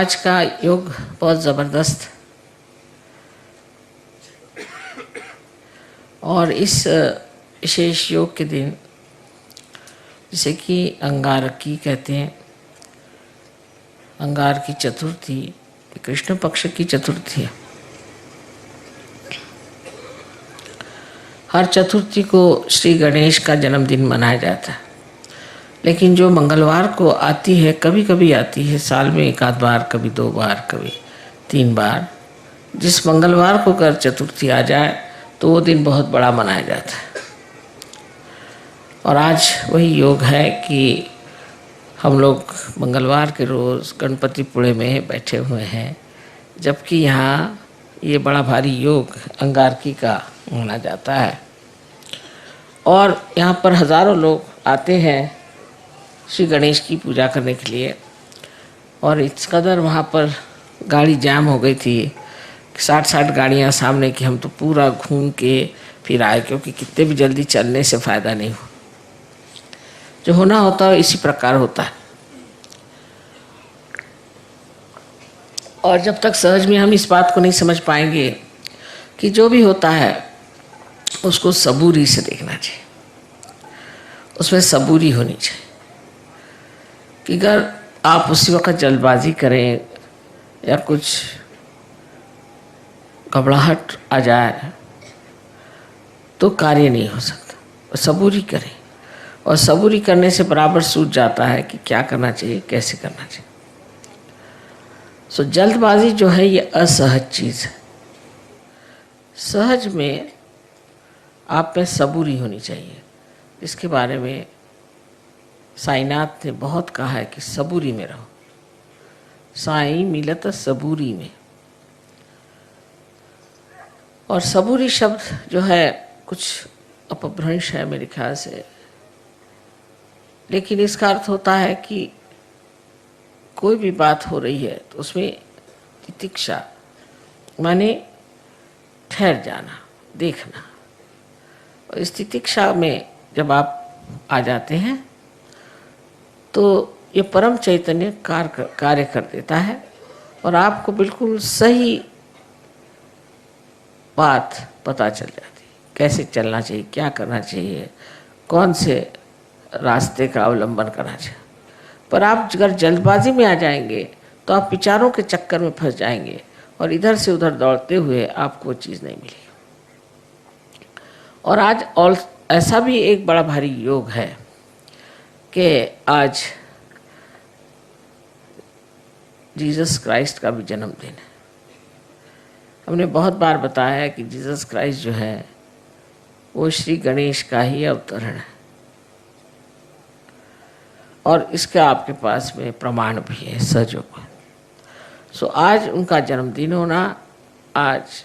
आज का योग बहुत ज़बरदस्त और इस विशेष योग के दिन जिसे कि अंगारकी कहते हैं, अंगार की चतुर्थी कृष्ण पक्ष की चतुर्थी है। हर चतुर्थी को श्री गणेश का जन्मदिन मनाया जाता है, लेकिन जो मंगलवार को आती है, कभी कभी आती है साल में एक आध बार, कभी 2 बार, कभी 3 बार, जिस मंगलवार को अगर चतुर्थी आ जाए तो वो दिन बहुत बड़ा मनाया जाता है। और आज वही योग है कि हम लोग मंगलवार के रोज़ गणपतिपुणे में बैठे हुए हैं, जबकि यहाँ ये बड़ा भारी योग अंगारकी का माना जाता है और यहाँ पर हज़ारों लोग आते हैं श्री गणेश की पूजा करने के लिए। और इस कदर वहाँ पर गाड़ी जाम हो गई थी, 60 गाड़ियाँ सामने की, हम तो पूरा घूम के फिर आए, क्योंकि कितने भी जल्दी चलने से फ़ायदा नहीं हो, जो होना होता है इसी प्रकार होता है। और जब तक सहज में हम इस बात को नहीं समझ पाएंगे कि जो भी होता है उसको सबूरी से देखना चाहिए, उसमें सबूरी होनी चाहिए। कि अगर आप उसी वक्त जल्दबाजी करें या कुछ घबराहट आ जाए तो कार्य नहीं हो सकता। सबूरी करें, और सबूरी करने से बराबर सूझ जाता है कि क्या करना चाहिए, कैसे करना चाहिए। सो जल्दबाजी जो है ये असहज चीज़ है। सहज में आप में सबूरी होनी चाहिए, इसके बारे में साईनाथ ने बहुत कहा है कि सबूरी में रहो, साईं मिलत सबूरी में। और सबूरी शब्द जो है कुछ अपभ्रंश है मेरे ख्याल से, लेकिन इसका अर्थ होता है कि कोई भी बात हो रही है तो उसमें तितिक्षा माने ठहर जाना, देखना। और इस तितिक्षा में जब आप आ जाते हैं तो ये परम चैतन्य कार्य कर देता है और आपको बिल्कुल सही बात पता चल जाती है, कैसे चलना चाहिए, क्या करना चाहिए, कौन से रास्ते का अवलंबन करना चाहिए। पर आप अगर जल्दबाजी में आ जाएंगे तो आप विचारों के चक्कर में फंस जाएंगे और इधर से उधर दौड़ते हुए आपको वो चीज़ नहीं मिलेगी। और आज और ऐसा भी एक बड़ा भारी योग है कि आज जीसस क्राइस्ट का भी जन्मदिन है। हमने बहुत बार बताया है कि जीसस क्राइस्ट जो है वो श्री गणेश का ही अवतरण है, और इसका आपके पास में प्रमाण भी है, सहयोग है। सो आज उनका जन्मदिन होना, आज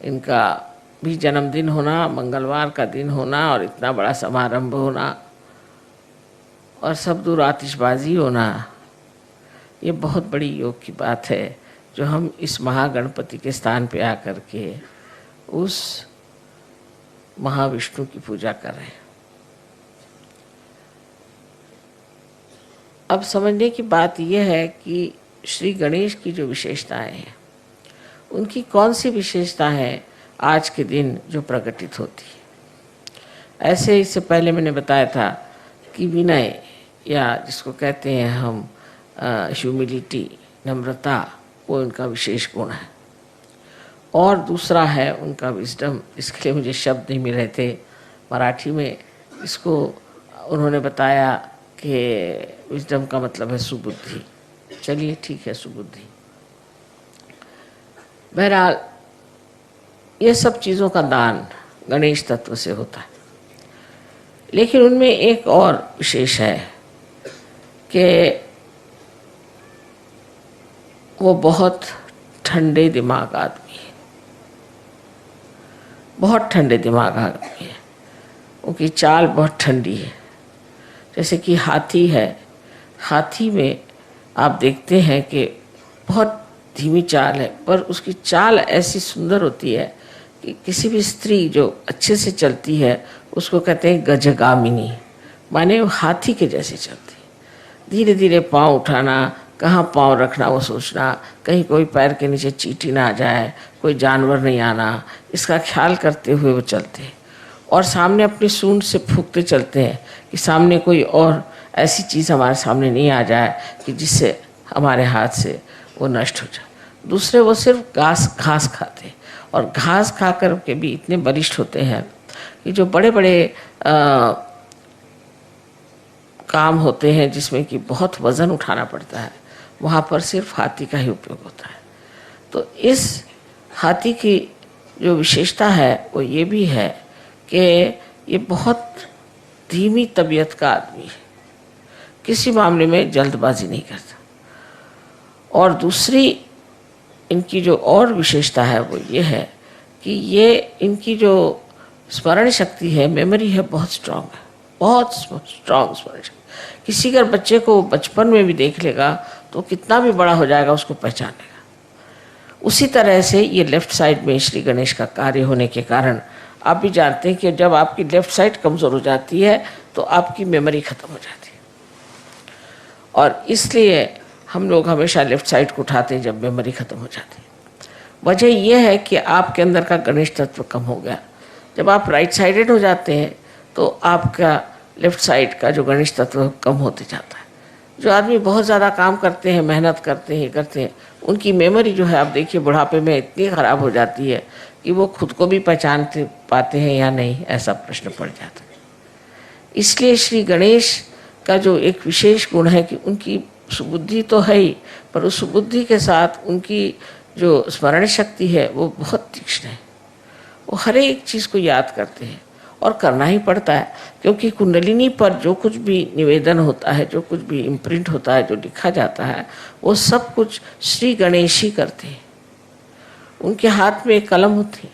इनका भी जन्मदिन होना, मंगलवार का दिन होना और इतना बड़ा समारंभ होना और सब दूर आतिशबाजी होना, ये बहुत बड़ी योग की बात है, जो हम इस महागणपति के स्थान पे आकर के उस महाविष्णु की पूजा कर रहे हैं। अब समझने की बात यह है कि श्री गणेश की जो विशेषताएं हैं, उनकी कौन सी विशेषता है आज के दिन जो प्रकटित होती है। ऐसे इससे पहले मैंने बताया था कि विनय, या जिसको कहते हैं हम ह्यूमिलिटी, नम्रता, वो उनका विशेष गुण है। और दूसरा है उनका विजडम, इसके लिए मुझे शब्द नहीं मिल रहे थे मराठी में। इसको उन्होंने बताया कि विजडम का मतलब है सुबुद्धि। चलिए ठीक है, सुबुद्धि। बहरहाल ये सब चीज़ों का दान गणेश तत्व से होता है, लेकिन उनमें एक और विशेष है कि वो बहुत ठंडे दिमाग आदमी है, बहुत ठंडे दिमाग आदमी है। उनकी चाल बहुत ठंडी है। जैसे कि हाथी है, हाथी में आप देखते हैं कि बहुत धीमी चाल है, पर उसकी चाल ऐसी सुंदर होती है कि किसी भी स्त्री जो अच्छे से चलती है उसको कहते हैं गजगामिनी, माने वो हाथी के जैसे चलती है। धीरे धीरे पाँव उठाना, कहाँ पाँव रखना वो सोचना, कहीं कोई पैर के नीचे चींटी ना आ जाए, कोई जानवर नहीं आना, इसका ख्याल करते हुए वो चलते हैं। और सामने अपनी सूंड से फूंकते चलते हैं कि सामने कोई और ऐसी चीज़ हमारे सामने नहीं आ जाए कि जिससे हमारे हाथ से वो नष्ट हो जाए। दूसरे वो सिर्फ घास खाते हैं और घास खा कर के भी इतने बलिष्ठ होते हैं कि जो बड़े बड़े काम होते हैं जिसमें कि बहुत वज़न उठाना पड़ता है, वहाँ पर सिर्फ हाथी का ही उपयोग होता है। तो इस हाथी की जो विशेषता है वो ये भी है कि ये बहुत धीमी तबीयत का आदमी है, किसी मामले में जल्दबाजी नहीं करता। और दूसरी इनकी जो और विशेषता है वो ये है कि ये इनकी जो स्मरण शक्ति है, मेमोरी है, बहुत स्ट्रांग है, बहुत स्ट्रांग स्मरण शक्ति। किसी अगर बच्चे को बचपन में भी देख लेगा तो कितना भी बड़ा हो जाएगा उसको पहचान लेगा। उसी तरह से ये लेफ्ट साइड में श्री गणेश का कार्य होने के कारण आप भी जानते हैं कि जब आपकी लेफ्ट साइड कमज़ोर हो जाती है तो आपकी मेमोरी ख़त्म हो जाती है। और इसलिए हम लोग हमेशा लेफ्ट साइड को उठाते हैं जब मेमोरी ख़त्म हो जाती है। वजह यह है कि आपके अंदर का गणेश तत्व कम हो गया। जब आप राइट साइडेड हो जाते हैं तो आपका लेफ्ट साइड का जो गणेश तत्व कम होते जाता है। जो आदमी बहुत ज़्यादा काम करते हैं, मेहनत करते हैं, उनकी मेमोरी जो है आप देखिए बुढ़ापे में इतनी ख़राब हो जाती है कि वो खुद को भी पहचान पाते हैं या नहीं, ऐसा प्रश्न पड़ जाता है। इसलिए श्री गणेश का जो एक विशेष गुण है कि उनकी सुबुद्धि तो है ही, पर उस सुबुद्धि के साथ उनकी जो स्मरण शक्ति है वो बहुत तीक्ष्ण है। वो हर एक चीज़ को याद करते हैं और करना ही पड़ता है, क्योंकि कुंडलिनी पर जो कुछ भी निवेदन होता है, जो कुछ भी इम्प्रिंट होता है, जो लिखा जाता है, वो सब कुछ श्री गणेश ही करते हैं। उनके हाथ में एक कलम होती है,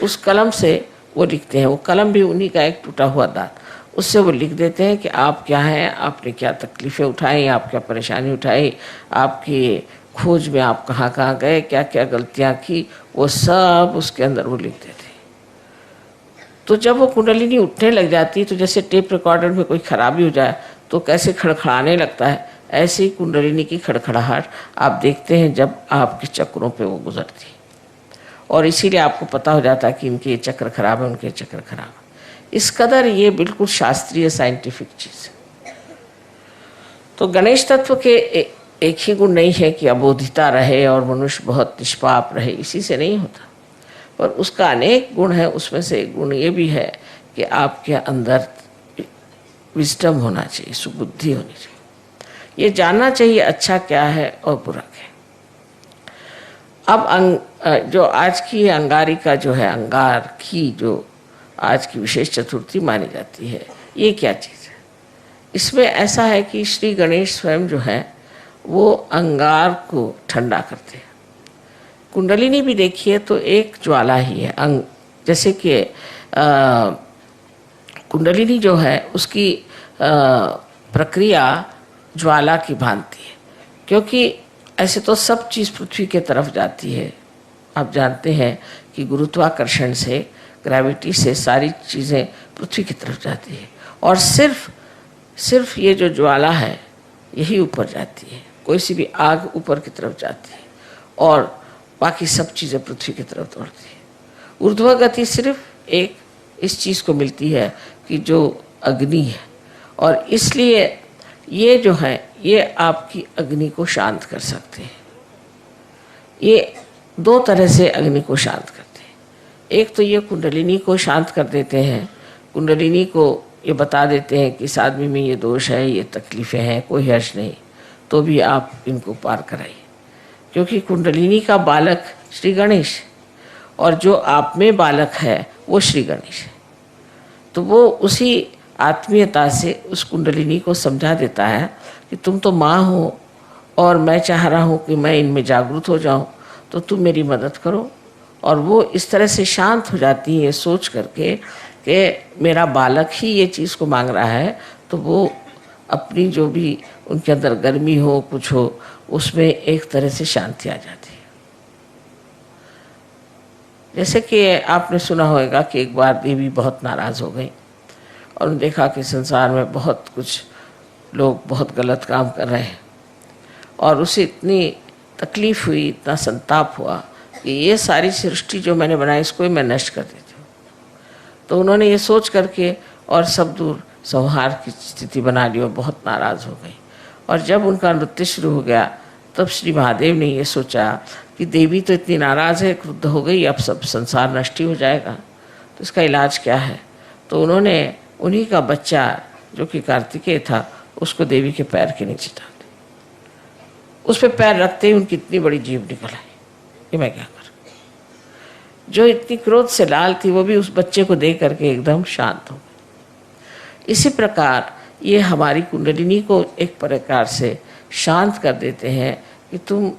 उस कलम से वो लिखते हैं। वो कलम भी उन्हीं का एक टूटा हुआ दांत, उससे वो लिख देते हैं कि आप क्या हैं, आपने क्या तकलीफ़ें उठाई, आप क्या परेशानी उठाई, आपकी खोज में आप कहाँ कहाँ गए, क्या क्या गलतियाँ की, वो सब उसके अंदर वो लिख देते हैं। तो जब वो कुंडलिनी उठने लग जाती है तो जैसे टेप रिकॉर्डर में कोई खराबी हो जाए तो कैसे खड़खड़ाने लगता है, ऐसे ही कुंडलिनी की खड़खड़ाहट आप देखते हैं जब आपके चक्रों पे वो गुजरती है। और इसीलिए आपको पता हो जाता है कि इनके ये चक्र खराब है, उनके चक्र खराब है। इस कदर ये बिल्कुल शास्त्रीय साइंटिफिक चीज़ है। तो गणेश तत्व के एक ही गुण नहीं है कि अबोधिता रहे और मनुष्य बहुत निष्पाप रहे, इसी से नहीं होता, पर उसका अनेक गुण है। उसमें से एक गुण ये भी है कि आपके अंदर विजडम होना चाहिए, सुबुद्धि होनी चाहिए, ये जानना चाहिए अच्छा क्या है और बुरा क्या है। अब जो आज की अंगारिका जो है, अंगार की जो आज की विशेष चतुर्थी मानी जाती है, ये क्या चीज़ है? इसमें ऐसा है कि श्री गणेश स्वयं जो है वो अंगार को ठंडा करते हैं। कुंडलिनी भी देखिए तो एक ज्वाला ही है, जैसे कि कुंडलिनी जो है उसकी प्रक्रिया ज्वाला की भांति है, क्योंकि ऐसे तो सब चीज़ पृथ्वी के तरफ जाती है। आप जानते हैं कि गुरुत्वाकर्षण से, ग्रेविटी से सारी चीज़ें पृथ्वी की तरफ जाती है, और सिर्फ ये जो ज्वाला है यही ऊपर जाती है। कोई सी भी आग ऊपर की तरफ जाती है और बाकी सब चीज़ें पृथ्वी की तरफ दौड़ती है। ऊर्ध्व गति सिर्फ एक इस चीज़ को मिलती है कि जो अग्नि है, और इसलिए ये जो है ये आपकी अग्नि को शांत कर सकते हैं। ये दो तरह से अग्नि को शांत करते हैं। एक तो ये कुंडलिनी को शांत कर देते हैं, कुंडलिनी को ये बता देते हैं कि इस आदमी में ये दोष है, ये तकलीफ़ें हैं, कोई हर्ष नहीं, तो भी आप इनको पार कराइए, क्योंकि कुंडलिनी का बालक श्री गणेश और जो आप में बालक है वो श्री गणेश है। तो वो उसी आत्मीयता से उस कुंडलिनी को समझा देता है कि तुम तो माँ हो और मैं चाह रहा हूँ कि मैं इनमें जागरूक हो जाऊँ, तो तुम मेरी मदद करो। और वो इस तरह से शांत हो जाती है सोच करके कि मेरा बालक ही ये चीज़ को मांग रहा है, तो वो अपनी जो भी उनके अंदर गर्मी हो, कुछ हो, उसमें एक तरह से शांति आ जाती है। जैसे कि आपने सुना होगा कि एक बार देवी बहुत नाराज़ हो गई और उन्होंने देखा कि संसार में बहुत कुछ लोग बहुत गलत काम कर रहे हैं, और उसे इतनी तकलीफ़ हुई, इतना संताप हुआ कि ये सारी सृष्टि जो मैंने बनाई इसको ही मैं नष्ट कर देती हूँ। तो उन्होंने ये सोच करके और सब दूर संहार की स्थिति बना ली और बहुत नाराज़ हो गई। और जब उनका नृत्य शुरू हो गया तब श्री महादेव ने ये सोचा कि देवी तो इतनी नाराज़ है, क्रुद्ध हो गई, अब सब संसार नष्ट ही हो जाएगा, तो इसका इलाज क्या है। तो उन्होंने उन्हीं का बच्चा जो कि कार्तिकेय था उसको देवी के पैर के नीचे डाल दिया। उस पर पैर रखते ही उनकी इतनी बड़ी जीभ निकल आई कि मैं क्या करूं। जो इतनी क्रोध से लाल थी वो भी उस बच्चे को देख करके एकदम शांत हो गई। इसी प्रकार ये हमारी कुंडलिनी को एक प्रकार से शांत कर देते हैं कि तुम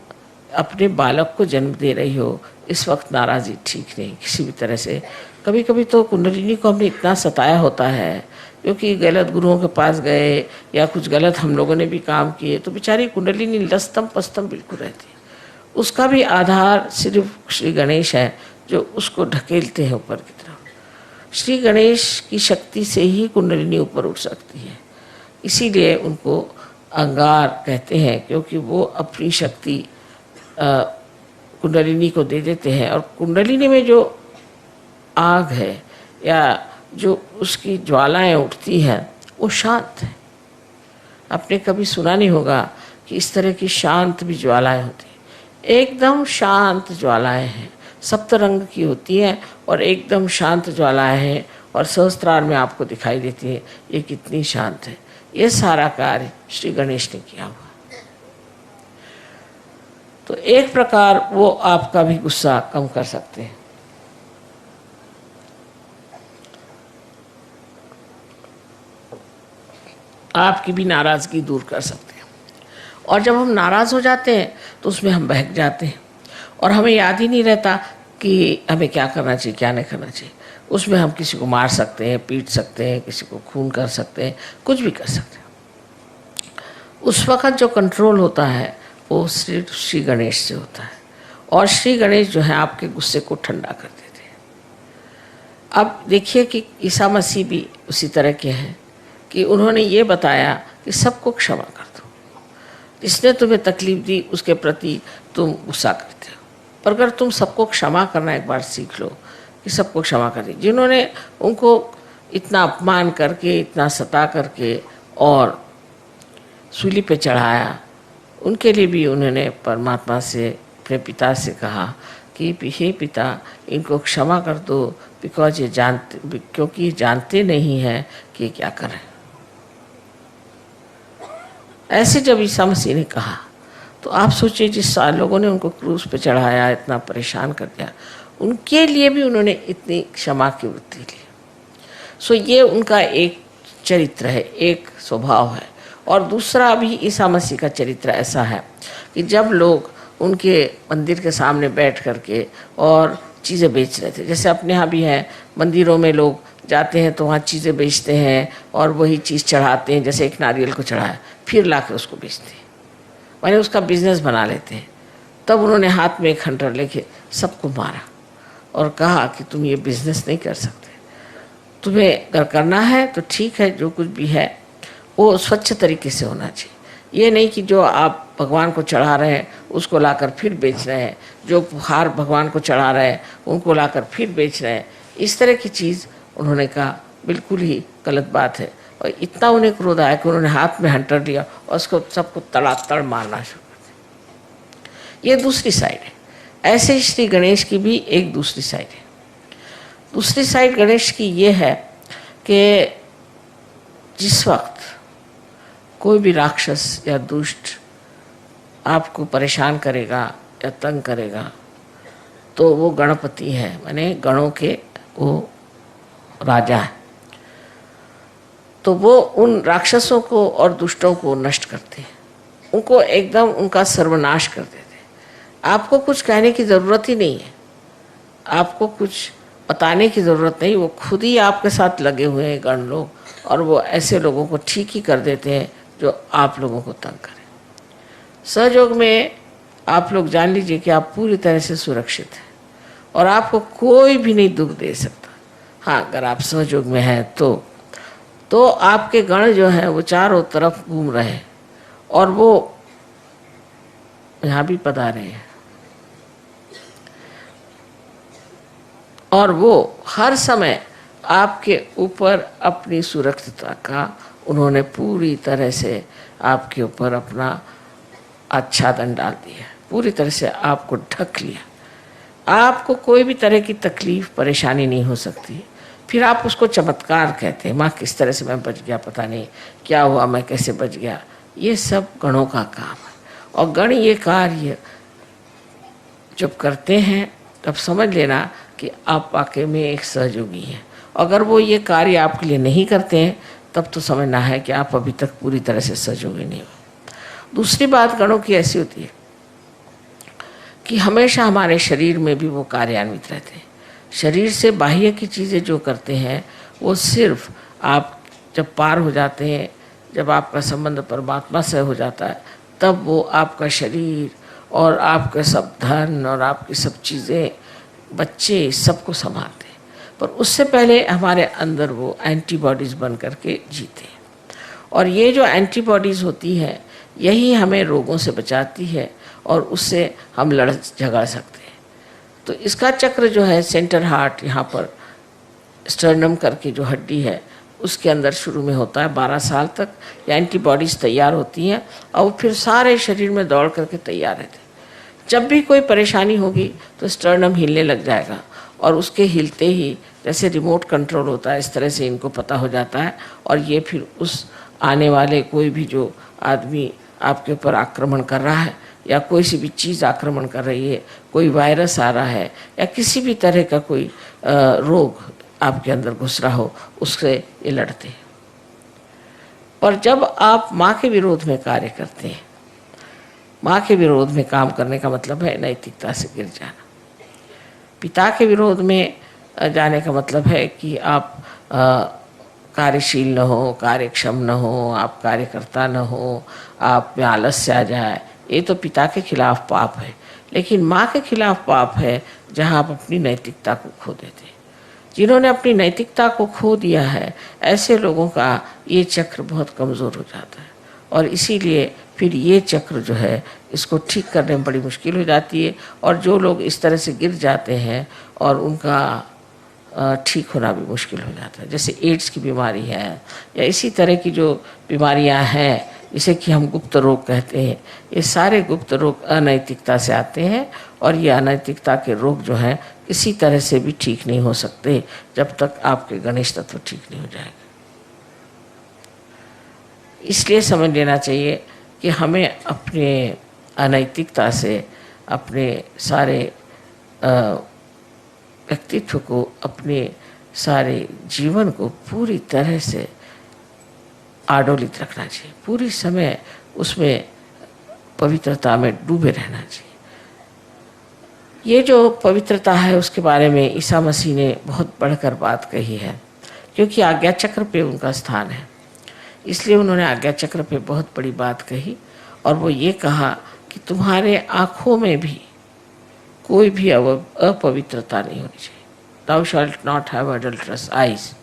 अपने बालक को जन्म दे रही हो, इस वक्त नाराज़ी ठीक नहीं किसी भी तरह से। कभी कभी तो कुंडलिनी को हमने इतना सताया होता है क्योंकि गलत गुरुओं के पास गए या कुछ गलत हम लोगों ने भी काम किए तो बेचारी कुंडलिनी लस्तम पस्तम बिल्कुल रहती है। उसका भी आधार सिर्फ श्री गणेश है जो उसको ढकेलते हैं ऊपर की तरफ। श्री गणेश की शक्ति से ही कुंडलिनी ऊपर उठ सकती है, इसीलिए उनको अंगार कहते हैं क्योंकि वो अपनी शक्ति कुंडलिनी को दे देते हैं। और कुंडलिनी में जो आग है या जो उसकी ज्वालाएं उठती हैं वो शांत है। आपने कभी सुना नहीं होगा कि इस तरह की शांत भी ज्वालाएं होती हैं। एकदम शांत ज्वालाएं हैं, सप्त रंग की होती हैं और एकदम शांत ज्वालाएं हैं और सहस्त्रार में आपको दिखाई देती है ये कितनी शांत है। ये सारा कार्य श्री गणेश ने किया हुआ। तो एक प्रकार वो आपका भी गुस्सा कम कर सकते हैं। आपकी भी नाराज़गी दूर कर सकते हैं। और जब हम नाराज़ हो जाते हैं तो उसमें हम बहक जाते हैं और हमें याद ही नहीं रहता कि हमें क्या करना चाहिए क्या नहीं करना चाहिए। उसमें हम किसी को मार सकते हैं, पीट सकते हैं, किसी को खून कर सकते हैं, कुछ भी कर सकते हैं। उस वक़्त जो कंट्रोल होता है वो सिर्फ श्री गणेश से होता है और श्री गणेश जो है आपके गुस्से को ठंडा कर देते हैं। अब देखिए कि ईसा मसीह भी उसी तरह के हैं कि उन्होंने ये बताया कि सबको क्षमा कर दो, जिसने तुम्हें तकलीफ़ दी उसके प्रति तुम गुस्सा करते हो, पर अगर तुम सबको क्षमा करना एक बार सीख लो कि सबको क्षमा कर दी। जिन्होंने उनको इतना अपमान करके, इतना सता करके और सूली पे चढ़ाया, उनके लिए भी उन्होंने परमात्मा से, अपने पिता से कहा कि हे पिता इनको क्षमा कर दो क्योंकि ये जानते नहीं हैं कि क्या करें। ऐसे जब ईसा मसीह ने कहा तो आप सोचिए जिस लोगों ने उनको क्रूस पे चढ़ाया, इतना परेशान कर दिया, उनके लिए भी उन्होंने इतनी क्षमा की वृत्ति ली। सो ये उनका एक चरित्र है, एक स्वभाव है। और दूसरा भी ईसा मसीह का चरित्र ऐसा है कि जब लोग उनके मंदिर के सामने बैठ करके और चीज़ें बेच रहे थे, जैसे अपने यहाँ भी है, मंदिरों में लोग जाते हैं तो वहाँ चीज़ें बेचते हैं और वही चीज़ चढ़ाते हैं, जैसे एक नारियल को चढ़ाया फिर ला के उसको बेचते हैं, मैंने उसका बिजनेस बना लेते हैं। तब उन्होंने हाथ में एक खंडर लेके सबको मारा और कहा कि तुम ये बिजनेस नहीं कर सकते, तुम्हें अगर करना है तो ठीक है, जो कुछ भी है वो स्वच्छ तरीके से होना चाहिए। ये नहीं कि जो आप भगवान को चढ़ा रहे हैं उसको लाकर फिर बेच रहे हैं, जो हार भगवान को चढ़ा रहे हैं उनको लाकर फिर बेच रहे हैं, इस तरह की चीज़ उन्होंने कहा बिल्कुल ही गलत बात है। और इतना उन्हें क्रोध आया कि उन्होंने हाथ में हंटर लिया और उसको सबको तड़ातड़ मारना शुरू कर दिया। ये दूसरी साइड है। ऐसे ही श्री गणेश की भी एक दूसरी साइड है। दूसरी साइड गणेश की ये है कि जिस वक्त कोई भी राक्षस या दुष्ट आपको परेशान करेगा या तंग करेगा तो वो गणपति है, माने गणों के वो राजा है, तो वो उन राक्षसों को और दुष्टों को नष्ट करते हैं, उनको एकदम उनका सर्वनाश कर देते हैं। आपको कुछ कहने की ज़रूरत ही नहीं है, आपको कुछ बताने की ज़रूरत नहीं, वो खुद ही आपके साथ लगे हुए हैं गण लोग और वो ऐसे लोगों को ठीक ही कर देते हैं जो आप लोगों को तंग करें। सहयोग में आप लोग जान लीजिए कि आप पूरी तरह से सुरक्षित हैं और आपको कोई भी नहीं दुख दे सकता। हाँ, अगर आप सहयोग में हैं तो आपके गण जो हैं वो चारों तरफ घूम रहे हैं और वो यहाँ भी पधारे हैं। और वो हर समय आपके ऊपर अपनी सुरक्षितता का उन्होंने पूरी तरह से आपके ऊपर अपना आच्छादन डाल दिया, पूरी तरह से आपको ढक लिया। आपको कोई भी तरह की तकलीफ परेशानी नहीं हो सकती। फिर आप उसको चमत्कार कहते हैं, माँ किस तरह से मैं बच गया, पता नहीं क्या हुआ, मैं कैसे बच गया। ये सब गणों का काम है। और गण ये कार्य जब करते हैं तब समझ लेना कि आप वाकई में एक सहयोगी हैं। अगर वो ये कार्य आपके लिए नहीं करते हैं तब तो समझना है कि आप अभी तक पूरी तरह से सहयोगी नहीं हो। दूसरी बात गणों की ऐसी होती है कि हमेशा हमारे शरीर में भी वो कार्यान्वित रहते हैं। शरीर से बाह्य की चीज़ें जो करते हैं वो सिर्फ आप जब पार हो जाते हैं, जब आपका संबंध परमात्मा से हो जाता है, तब वो आपका शरीर और आपके सब धन और आपकी सब चीज़ें, बच्चे, सबको संभालते हैं। पर उससे पहले हमारे अंदर वो एंटीबॉडीज़ बन करके जीते हैं। और ये जो एंटीबॉडीज़ होती हैं यही हमें रोगों से बचाती है और उससे हम लड़ झगड़ सकते हैं। तो इसका चक्र जो है सेंटर हार्ट, यहाँ पर स्टर्नम करके जो हड्डी है उसके अंदर शुरू में होता है। 12 साल तक ये एंटीबॉडीज़ तैयार होती हैं और वो फिर सारे शरीर में दौड़ करके तैयार रहते हैं। जब भी कोई परेशानी होगी तो स्टर्नम हिलने लग जाएगा और उसके हिलते ही जैसे रिमोट कंट्रोल होता है इस तरह से इनको पता हो जाता है। और ये फिर उस आने वाले कोई भी जो आदमी आपके ऊपर आक्रमण कर रहा है या कोई सी भी चीज़ आक्रमण कर रही है, कोई वायरस आ रहा है या किसी भी तरह का कोई रोग आपके अंदर घुस रहा हो, उससे ये लड़ते हैं। और जब आप माँ के विरोध में कार्य करते हैं, माँ के विरोध में काम करने का मतलब है नैतिकता से गिर जाना। पिता के विरोध में जाने का मतलब है कि आप कार्यशील न हो, कार्यक्षम न हो, आप कार्यकर्ता न हो, आप में आलस्य आ जाए। ये तो पिता के खिलाफ पाप है। लेकिन माँ के खिलाफ पाप है जहाँ आप अपनी नैतिकता को खो देते हैं। जिन्होंने अपनी नैतिकता को खो दिया है ऐसे लोगों का ये चक्र बहुत कमज़ोर हो जाता है और इसीलिए फिर ये चक्र जो है इसको ठीक करने में बड़ी मुश्किल हो जाती है। और जो लोग इस तरह से गिर जाते हैं और उनका ठीक होना भी मुश्किल हो जाता है। जैसे एड्स की बीमारी है या इसी तरह की जो बीमारियां हैं जिसे कि हम गुप्त रोग कहते हैं, ये सारे गुप्त रोग अनैतिकता से आते हैं। और ये अनैतिकता के रोग जो हैं किसी तरह से भी ठीक नहीं हो सकते जब तक आपके गणेश तत्व ठीक नहीं हो जाएगा। इसलिए समझ लेना चाहिए कि हमें अपने अनैतिकता से अपने सारे व्यक्तित्व को, अपने सारे जीवन को पूरी तरह से आडोलित रखना चाहिए। पूरी समय उसमें पवित्रता में डूबे रहना चाहिए। ये जो पवित्रता है उसके बारे में ईसा मसीह ने बहुत बढ़कर बात कही है, क्योंकि आज्ञा चक्र पे उनका स्थान है। इसलिए उन्होंने आज्ञा चक्र पे बहुत बड़ी बात कही और वो ये कहा कि तुम्हारे आँखों में भी कोई भी अपवित्रता नहीं होनी चाहिए। Thou shalt not have adulterous eyes।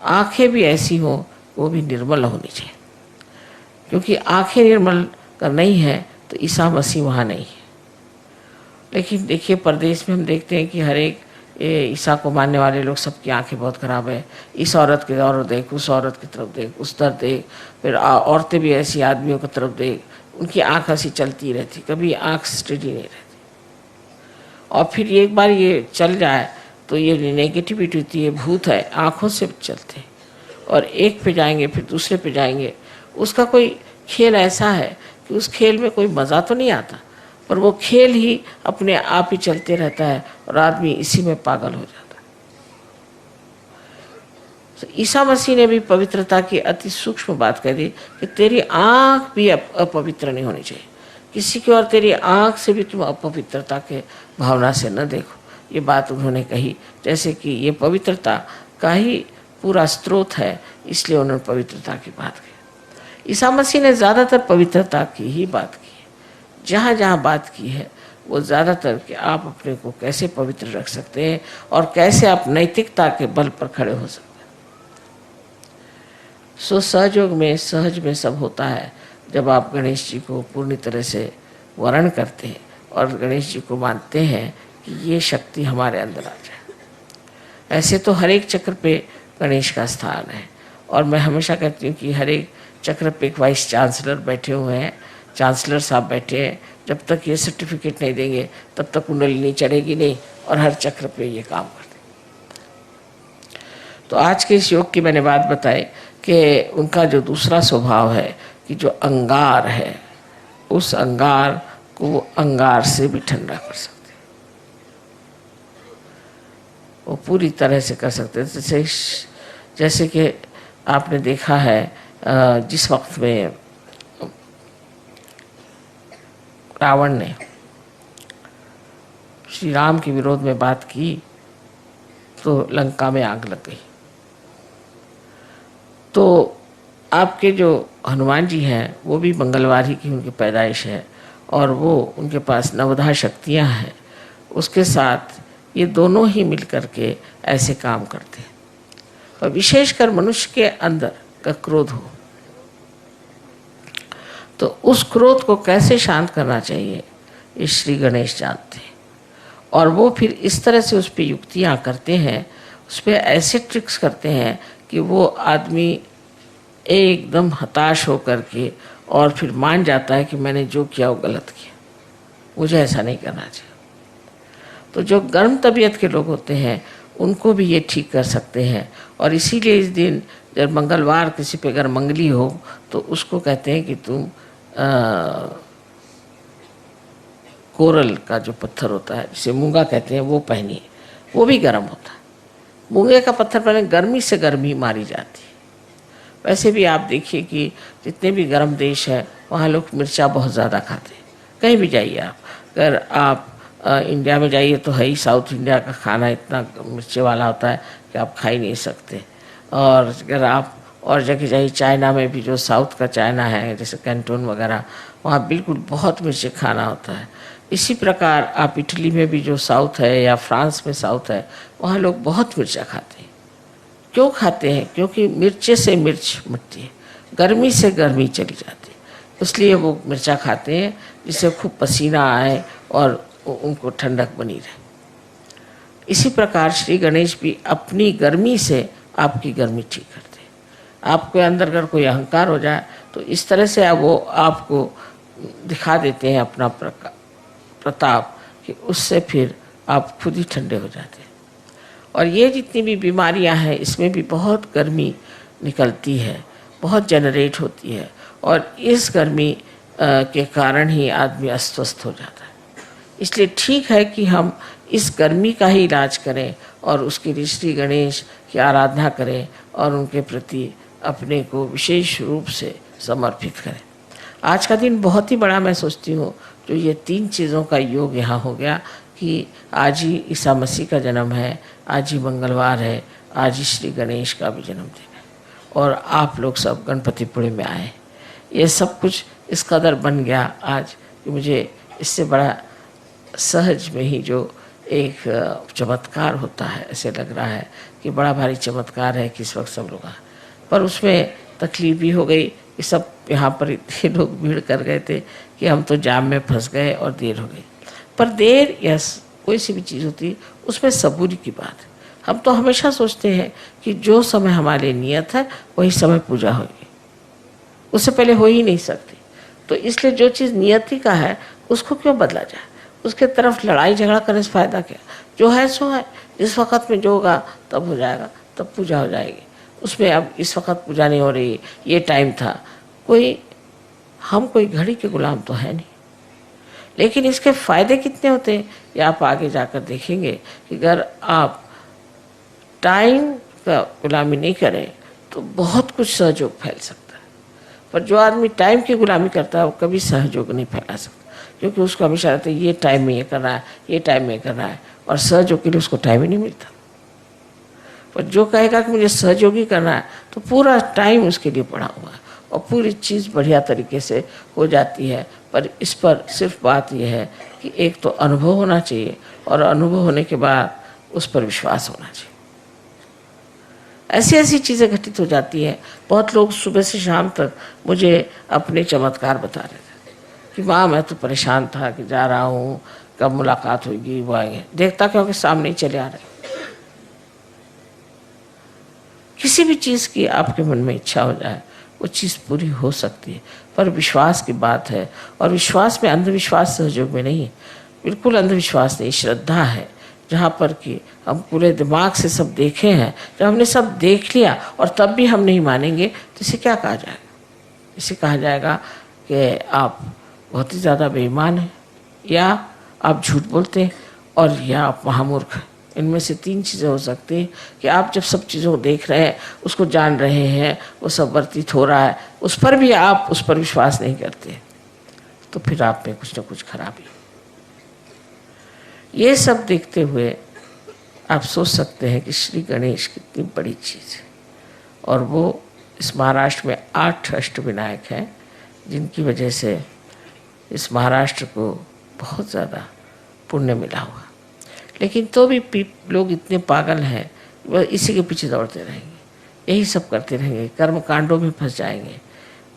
आँखें भी ऐसी हो, वो भी निर्मल होनी चाहिए। क्योंकि आँखें निर्मल कर नहीं है तो ईसा मसीह वहाँ नहीं है। लेकिन देखिए परदेश में हम देखते हैं कि हर एक ईसा को मानने वाले लोग सबकी आंखें बहुत ख़राब है। इस औरत की तरफ देख, उस औरत की तरफ देख, उस तरफ देख, फिर औरतें भी ऐसी आदमियों की तरफ देख, उनकी आंख ऐसी चलती रहती, कभी आंख स्टेडी नहीं रहती। और फिर एक बार ये चल जाए तो ये नेगेटिविटी होती है, भूत है, आँखों से चलते हैं और एक पे जाएंगे फिर दूसरे पे जाएंगे। उसका कोई खेल ऐसा है कि उस खेल में कोई मज़ा तो नहीं आता, पर वो खेल ही अपने आप ही चलते रहता है और आदमी इसी में पागल हो जाता है। तो ईसा मसीह ने भी पवित्रता की अति सूक्ष्म बात कह दी कि तेरी आँख भी अपवित्र नहीं होनी चाहिए। किसी की और तेरी आँख से भी तुम अपवित्रता के भावना से न देखो। ये बात उन्होंने कही, जैसे कि ये पवित्रता का ही पूरा स्रोत है, इसलिए उन्होंने पवित्रता की बात की। ईसा मसीह ने ज़्यादातर पवित्रता की ही बात की है। जहाँ जहाँ बात की है वो ज़्यादातर कि आप अपने को कैसे पवित्र रख सकते हैं और कैसे आप नैतिकता के बल पर खड़े हो सकते हैं। सो सहयोग में, सहज में सब होता है जब आप गणेश जी को पूर्ण तरह से वर्ण करते हैं और गणेश जी को मानते हैं कि ये शक्ति हमारे अंदर आ जाए। ऐसे तो हर एक चक्र पे गणेश का स्थान है, और मैं हमेशा कहती हूँ कि हर एक चक्र पे एक वाइस चांसलर बैठे हुए हैं, चांसलर साहब बैठे हैं। जब तक ये सर्टिफिकेट नहीं देंगे तब तक कुंडली नहीं चढ़ेगी नहीं, और हर चक्र पे ये काम करते। तो आज के इस योग की मैंने बात बताई कि उनका जो दूसरा स्वभाव है कि जो अंगार है, उस अंगार को वो अंगार से भी ठंडा कर सकते हैं, वो पूरी तरह से कर सकते हैं। जैसे कि आपने देखा है जिस वक्त में रावण ने श्री राम के विरोध में बात की तो लंका में आग लग गई। तो आपके जो हनुमान जी हैं वो भी मंगलवार ही की उनकी पैदाइश है, और वो उनके पास नवधा शक्तियाँ हैं, उसके साथ ये दोनों ही मिलकर के ऐसे काम करते हैं। और विशेषकर मनुष्य के अंदर का क्रोध हो तो उस क्रोध को कैसे शांत करना चाहिए ये श्री गणेश जानते हैं, और वो फिर इस तरह से उस पर युक्तियाँ करते हैं, उस पर ऐसे ट्रिक्स करते हैं कि वो आदमी एकदम हताश होकर के और फिर मान जाता है कि मैंने जो किया वो गलत किया, मुझे ऐसा नहीं करना चाहिए। तो जो गर्म तबीयत के लोग होते हैं उनको भी ये ठीक कर सकते हैं, और इसीलिए इस दिन जब मंगलवार किसी पे अगर मंगली हो तो उसको कहते हैं कि तुम कोरल का जो पत्थर होता है जिसे मूंगा कहते हैं वो पहनिए, वो भी गर्म होता है। मूंगे का पत्थर पहने गर्मी से गर्मी मारी जाती है। वैसे भी आप देखिए कि जितने भी गर्म देश है वहाँ लोग मिर्चा बहुत ज़्यादा खाते हैं। कहीं भी जाइए आप, अगर आप इंडिया में जाइए तो है ही साउथ इंडिया का खाना इतना मिर्चे वाला होता है कि आप खा ही नहीं सकते। और अगर आप और जगह जाइए, चाइना में भी जो साउथ का चाइना है जैसे कैंटून वगैरह, वहाँ बिल्कुल बहुत मिर्ची खाना होता है। इसी प्रकार आप इटली में भी जो साउथ है या फ्रांस में साउथ है वहाँ लोग बहुत मिर्चा खाते हैं। क्यों खाते हैं? क्योंकि मिर्चे से मिर्च मिटती है, गर्मी से गर्मी चली जाती है, इसलिए वो मिर्चा खाते हैं जिससे खूब पसीना आए और उनको ठंडक बनी रहे। इसी प्रकार श्री गणेश भी अपनी गर्मी से आपकी गर्मी ठीक करते हैं। आपके अंदर अगर कोई अहंकार हो जाए तो इस तरह से वो आपको दिखा देते हैं अपना प्रताप कि उससे फिर आप खुद ही ठंडे हो जाते हैं। और ये जितनी भी बीमारियां हैं इसमें भी बहुत गर्मी निकलती है, बहुत जनरेट होती है, और इस गर्मी के कारण ही आदमी अस्वस्थ हो जाता है। इसलिए ठीक है कि हम इस गर्मी का ही इलाज करें और उसके लिए श्री गणेश की आराधना करें और उनके प्रति अपने को विशेष रूप से समर्पित करें। आज का दिन बहुत ही बड़ा मैं सोचती हूँ, जो ये 3 चीज़ों का योग यहाँ हो गया कि आज ही ईसा मसीह का जन्म है, आज ही मंगलवार है, आज ही श्री गणेश का भी जन्मदिन है, और आप लोग सब गणपतिपुरे में आए। ये सब कुछ इस कदर बन गया आज कि मुझे इससे बड़ा सहज में ही जो एक चमत्कार होता है ऐसे लग रहा है कि बड़ा भारी चमत्कार है कि इस वक्त सब लोग आए। पर उसमें तकलीफ भी हो गई कि सब यहाँ पर इतने लोग भीड़ कर गए थे कि हम तो जाम में फंस गए और देर हो गई। पर देर या कोई सी भी चीज़ होती उसमें सबूरी की बात है। हम तो हमेशा सोचते हैं कि जो समय हमारे लिए नियत है वही समय पूजा होगी, उससे पहले हो ही नहीं सकती। तो इसलिए जो चीज़ नियति का है उसको क्यों बदला जाए, उसके तरफ लड़ाई झगड़ा करने से फ़ायदा क्या। जो है सो है, जिस वक़्त में जो होगा तब हो जाएगा, तब पूजा हो जाएगी। उसमें अब इस वक्त पूजा नहीं हो रही, ये टाइम था, हम कोई घड़ी के गुलाम तो है नहीं। लेकिन इसके फ़ायदे कितने होते हैं ये आप आगे जाकर देखेंगे कि अगर आप टाइम का गुलामी नहीं करें तो बहुत कुछ सहयोग फैल सकता है। पर जो आदमी टाइम की गुलामी करता है वो कभी सहयोग नहीं फैला सकता, क्योंकि उसको हमेशा रहता है ये टाइम में ये करना है, ये टाइम में करना है, और सहयोग के लिए उसको टाइम ही नहीं मिलता। पर जो कहेगा कि मुझे सहयोगी करना है तो पूरा टाइम उसके लिए पड़ा हुआ है और पूरी चीज़ बढ़िया तरीके से हो जाती है। पर इस पर सिर्फ बात यह है कि एक तो अनुभव होना चाहिए, और अनुभव होने के बाद उस पर विश्वास होना चाहिए। ऐसी ऐसी चीज़ें घटित हो जाती हैं। बहुत लोग सुबह से शाम तक मुझे अपने चमत्कार बता रहे थे, कि माँ मैं तो परेशान था कि जा रहा हूँ, कब मुलाकात होगी, वो आएंगे। देखता क्योंकि सामने ही चले आ रहे। किसी भी चीज़ की आपके मन में इच्छा हो जाए वो चीज़ पूरी हो सकती है, पर विश्वास की बात है। और विश्वास में अंधविश्वास सहयोग में नहीं, बिल्कुल अंधविश्वास नहीं, श्रद्धा है। जहाँ पर कि हम पूरे दिमाग से सब देखे हैं, जब हमने सब देख लिया और तब भी हम नहीं मानेंगे तो इसे क्या कहा जाएगा? इसे कहा जाएगा कि आप बहुत ही ज़्यादा बेईमान हैं, या आप झूठ बोलते हैं, और या आप महामूर्ख हैं। इनमें से 3 चीज़ें हो सकती हैं कि आप जब सब चीज़ों को देख रहे हैं, उसको जान रहे हैं, वो सब वर्तित हो रहा है, उस पर भी आप उस पर विश्वास नहीं करते, तो फिर आप में कुछ न कुछ खराबी। ये सब देखते हुए आप सोच सकते हैं कि श्री गणेश कितनी बड़ी चीज़ है। और वो इस महाराष्ट्र में 8 अष्टविनायक हैं, जिनकी वजह से इस महाराष्ट्र को बहुत ज़्यादा पुण्य मिला हुआ। लेकिन तो भी लोग इतने पागल हैं, वह इसी के पीछे दौड़ते रहेंगे, यही सब करते रहेंगे, कर्म कांडों में फंस जाएंगे,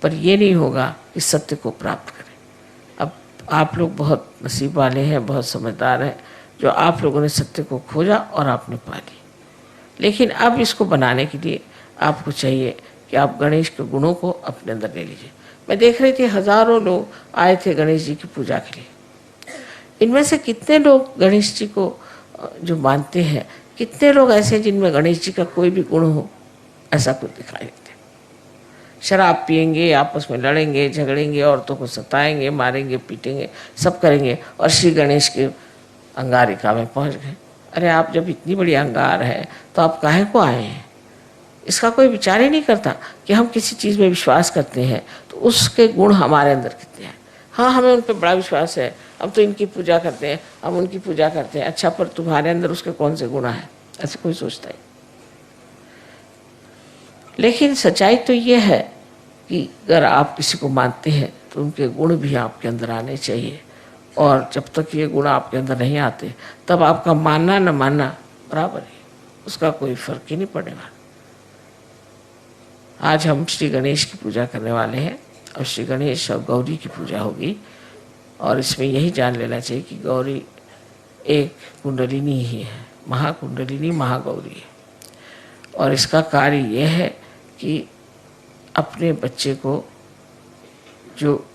पर ये नहीं होगा कि सत्य को प्राप्त करें। अब आप लोग बहुत नसीब वाले हैं, बहुत समझदार हैं, जो आप लोगों ने सत्य को खोजा और आपने पा ली। लेकिन अब इसको बनाने के लिए आपको चाहिए कि आप गणेश के गुणों को अपने अंदर ले लीजिए। मैं देख रही थी हज़ारों लोग आए थे गणेश जी की पूजा के लिए। इनमें से कितने लोग गणेश जी को जो मानते हैं, कितने लोग ऐसे जिनमें गणेश जी का कोई भी गुण हो, ऐसा कुछ दिखाई देते। शराब पिएंगे, आपस में लड़ेंगे, झगड़ेंगे, औरतों को सताएंगे, मारेंगे, पीटेंगे, सब करेंगे, और श्री गणेश के अंगारिका में पहुंच गए। अरे आप जब इतनी बड़ी अंगार है तो आप काहे को आए हैं? इसका कोई विचार ही नहीं करता कि हम किसी चीज़ में विश्वास करते हैं तो उसके गुण हमारे अंदर कितने हैं। हाँ, हमें उन पर बड़ा विश्वास है, हम तो इनकी पूजा करते हैं, हम उनकी पूजा करते हैं। अच्छा, पर तुम्हारे अंदर उसके कौन से गुण हैं? ऐसे कोई सोचता है? लेकिन सच्चाई तो ये है कि अगर आप किसी को मानते हैं तो उनके गुण भी आपके अंदर आने चाहिए, और जब तक ये गुण आपके अंदर नहीं आते तब आपका मानना न मानना बराबर है, उसका कोई फर्क ही नहीं पड़ेगा। आज हम श्री गणेश की पूजा करने वाले हैं, और श्री गणेश और गौरी की पूजा होगी, और इसमें यही जान लेना चाहिए कि गौरी एक कुंडलिनी ही है, महाकुंडलिनी महागौरी है। और इसका कार्य यह है कि अपने बच्चे को जो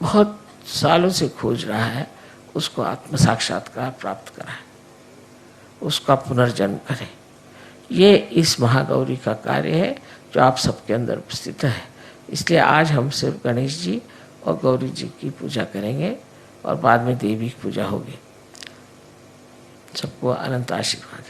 बहुत सालों से खोज रहा है उसको आत्म साक्षात्कार प्राप्त कराए, उसका पुनर्जन्म करें। ये इस महागौरी का कार्य है जो आप सबके अंदर उपस्थित है। इसलिए आज हम सिर्फ गणेश जी और गौरी जी की पूजा करेंगे, और बाद में देवी की पूजा होगी। सबको अनंत आशीर्वाद।